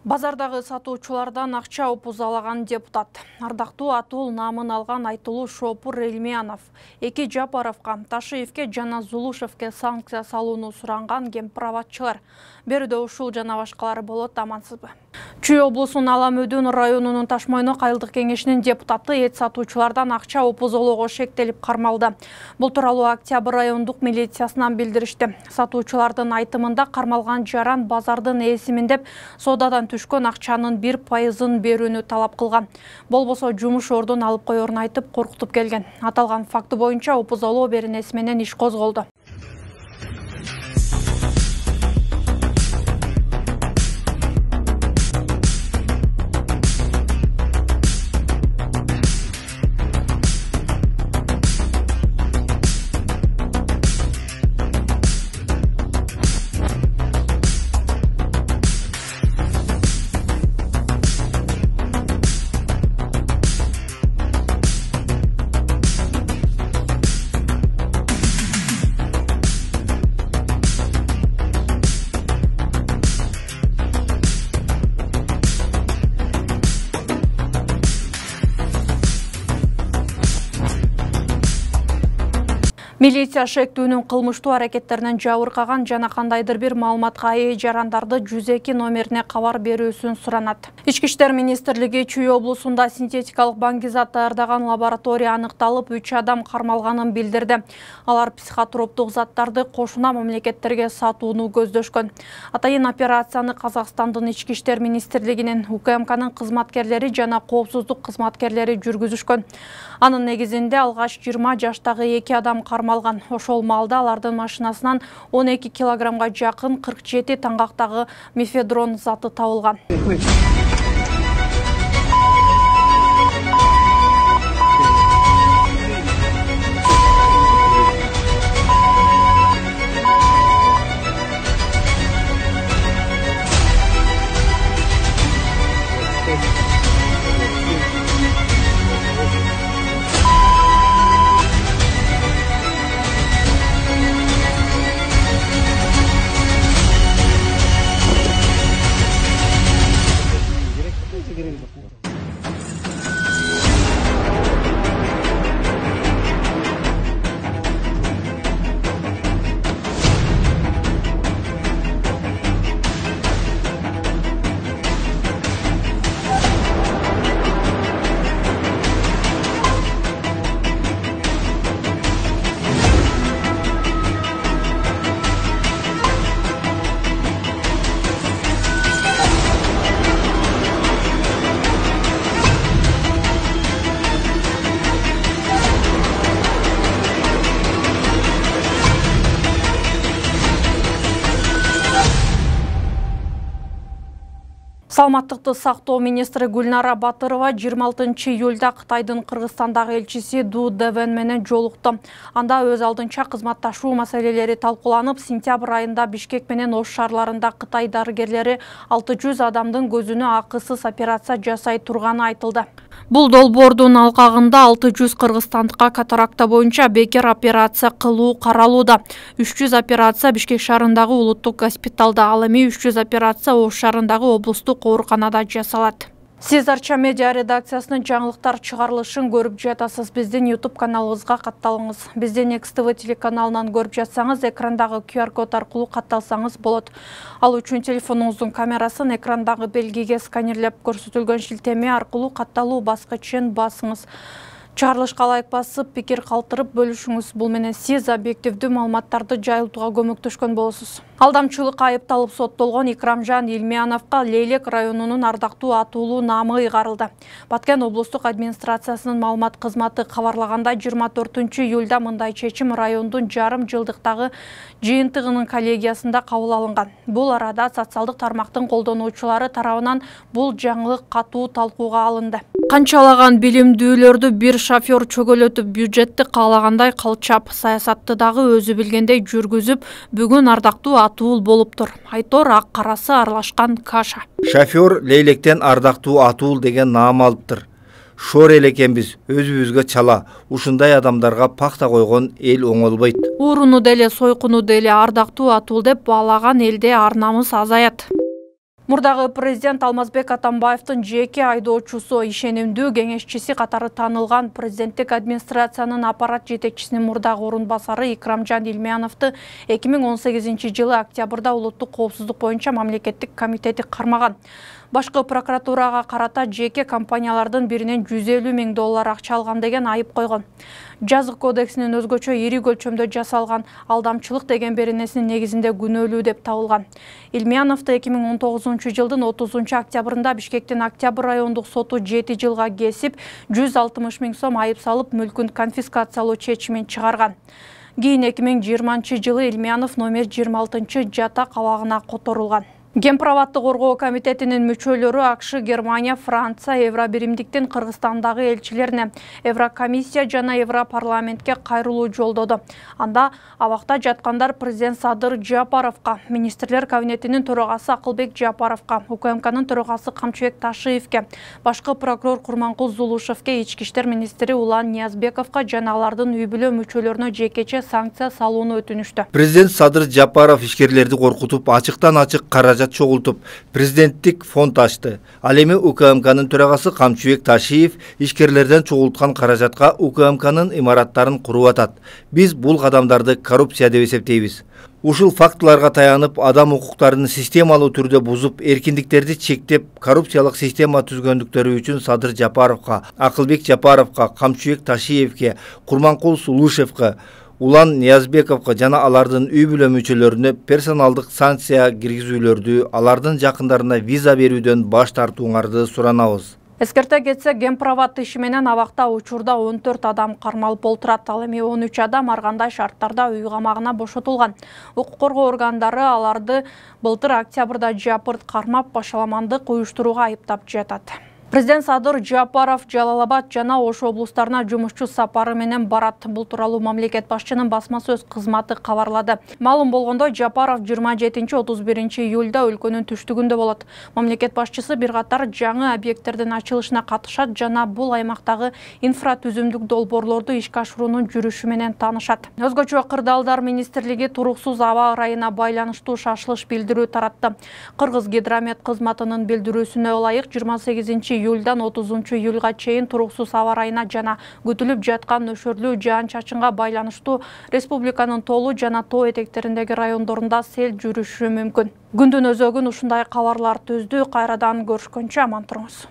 Базардагы сатуучулардан акча опузалаган депутат. Ардактуу Атул намын алган Айтылуу Шопур Элмиянов, Эки Жапаровка, Ташиевке жана Зулушевке санкция салууну суранган кемпирабатчылар. Берде ушул жана башкалары болот, амансызбы? Чүй облусунун Аламөдүн районунун Ташмойнок айылдык кеңешинин депутаты эт сатуучулардан акча опузолоого шектелип кармалды. Бул тууралуу Октябрь райондук милициясынан билдиришти. Сатуучулардын айтымында кармалган жаран базардын ээсимин деп соодадан түшкөн акчанын 1% берүүнү талап кылган. Болбосо жумуш ордун алып коерун айтып коркутуп келген. Аталган факты боюнча опузолоо беренеси менен иш козголду. Милиция шектүүнүн кылмыштуу аракеттеринен жабыркаган жана кандайдыр бир маалыматка ээ жарандарды 102 номерине кабар берүүсүн суранат. Ички иштер министрлиги Чүй облусунда синтетикалык баңгизат даярдаган лаборатория аныкталып, 3 адам кармалганын билдирди. Алар психотроптук заттарды кошуна мамлекеттерге сатууну көздөшкөн. Атайын операцияны Казакстандын ички иштер министрлигинин, УКМКнын кызматкерлери жана коопсуздук кызматкерлери жүргүзүшкөн. Анын негизинде алгач 20 жаштагы 2 адам кармалган. Ошол маалда алардын машинасынан 12 килограммга жакын 47 таңгактагы мефедрон заты табылган. Саламаттыкты сактоо министри Гүлнара Батырова 26 июлда Кытайдын Кыргызстандагы элчиси Ду Девен менен жолукту. Анда өз алдынча кызматташуу маселелери талкууланып, сентябрь айында Бишкек менен Ош шаарларында Кытай дарыгерлери 600 адамдын көзүнө акысыз операция жасай турганы айтылды. Бул долбоордун алкагында 600 кыргызстандыкка катаракта боюнча бекер операция кылуу каралууда. 300 операция Бишкек шаарындагы улуттук госпиталда, ал эми 300 операция Ош шаарындагы облустук ооруканада жасалат. Сиз Арча медиа редакциясынын жаңылыктар чыгарылышын көрүп жатасыз. Биздин YouTube каналыбызга катталыңыз. Биздин Next TV телеканалынан көрүп жатсаңыз, экрандагы QR код аркылуу катталсаңыз болот. Ал үчүн телефонуңуздун камерасын экрандагы белгиге сканерлеп көрсөтүлгөн шилтеме аркылуу катталуу баскычын басыңыз. Чыгарылышка ылайык басып, пикир калтырып бөлүшүңүз. Бул менен сиз объективдүү маалыматтарды жайылтууга көмөктөшкөн болосуз. Алдамчылыкка айыпталып соттолгон Икрамжан Элмияновго Лейлек районунун Ардактуу Атуулу наамы ыйгарылды. Баткен облустук администрациясынын маалымат кызматы кабарлаганда 24 июлда мындай чечим райондун жарым жылдыктагы жыйынтыгынын коллегиясында кабыл алынган. Бул арада социалдык тармактын колдонуучулары тарабынан бул жаңылык катуу талкууга алынды. Канчалаган билимдүүлөрдү бир шофер чөгөлөтүп, бюджетти каалагандай калчап, саясатты дагы өзү билгендей жүргүзүп, бүгүн ардактуу Атуул болуптур. Айтор ак карасы аралашкан каша. Шофер Лейлектен ардактуу Атуул деген наам алыптыр. Шор эл экенбиз, өзүбүзгө чала. Ушундай адамдарга пакта койгон эл оңолбойт. Ууруну деле, сойкуну деле ардактуу Атуул деп баалаган элде ар намыс азаят. Мурдагы президент Алмазбек Атамбаевдин жеке айдоочусу, ишенимдүү кеңешчиси катары танылган президенттик администрациянын аппарат жетекчисинин мурдагы орун басары Икрамжан Илмияновду 2018 жылы октябрда улуттук коопсуздук боюнча мамлекеттик комитети кармаган. Башкы прокуратурага карата жеке компаниялардын биринен 150 000 доллар акча алган деген айып койгон. Жазык кодексинин өзгөчө ирик өлчөмдө жасалган алдамчылык деген беренесинин негизинде күнөөлүү деп табылган. Илмияновду 2019 жылдын 30 октябрында Бишкектин Октябрь райондук соту 7 жылга кесип, 160 000 сом айып салып, мүлкүн конфискациялоо чечимин чыгарган. Кийин 2020 жылы Илмиянов номер 26 жатак абагына которулган. Гемправатты коргоо комитетинин мүчөлөрү АКШ, Германия, Франция, Евробиримдиктин Кыргызстандагы элчилерине Еврокомиссия жана Европарламентке кайрылуу жолдоду. Анда абакта жаткандар президент Садыр Жапаровго, министрлер кабинетинин төрагасы Акылбек Жапаровго, УКМКнын төрагасы Камчыбек Ташиевке, башкы прокурор Курманкул Зулушевке, ички иштер министри Улан Ниязбековго жана алардын үй бүлө мүчөлөрүнө жекече санкция салууну өтүнүштү. Президент Садыр Жапаров ишкерлерди коркутуп, ачыктан-ачык каражат чогултуп, президенттик фонд ачты. Ал эми УКМКнын төрагасы Камчыбек Ташиев ишкерлерден чогулткан каражатка УКМКнын имараттарын куруп атат. Биз бул кадамдарды коррупция деп эсептейбиз. Ушул фактыларга таянып, адам укуктарын системалуу түрдө бузуп, эркиндиктерди чектеп, коррупциялык система түзгөндүктөрү үчүн Садыр Жапаровго, Акылбек Жапаровго, Камчыбек Ташиевке, Курманкул Сулушевке, Улан Ниязбековго жана алардын үй бүлө мүчөлөрүнө персоналдык санкция киргизүүлөрдү, алардын жакындарына виза берүүдөн баш тартууңарды суранабыз. Эскерте кетсе, Гемправат иши менен абакта учурда 14 адам кармалып олтурат. Ал эми 13 адам ар кандай шарттарда үй камагына бошотулган. Укук коргоо органдары аларды былтыр октябрда жапырт кармап, башаламандык уюштурууга айыптап жатат. Президент Садыр Жапаров Жалалабад жана Ош облустарына жумушчу сапары менен барат. Бул тууралуу мамлекет башчынын басма сөз кызматы кабарлады. Маалым болгондой, Жапаров 27-31 июлда өлкөнүн түштүгүндө болот. Мамлекет башчысы бир катар жаңы объекттердин ачылышына катышат жана бул аймактагы инфратүзүмдүк долбоорлорду ишке ашыруунун жүрүшү менен таанышат. Өзгөчө Кырдаалдар министрлиги туруксуз аба ырайына байланыштуу шашылыш билдирүү таратты. Кыргыз гидромет кызматынын билдирүүсүнө ылайык 28 июлдан 30 июлга чейин туруксуз аба ырайына жана күтүлүп жаткан нөшөрлүү жаан-чачынга байланыштуу республиканын тоолуу жана тоо этектериндеги райондорунда сел жүрүшү мүмкүн. Күндүн өзөгүн ушундай кабарлар түздү. Кайрадан көрүшкөнчө аман туруңуз.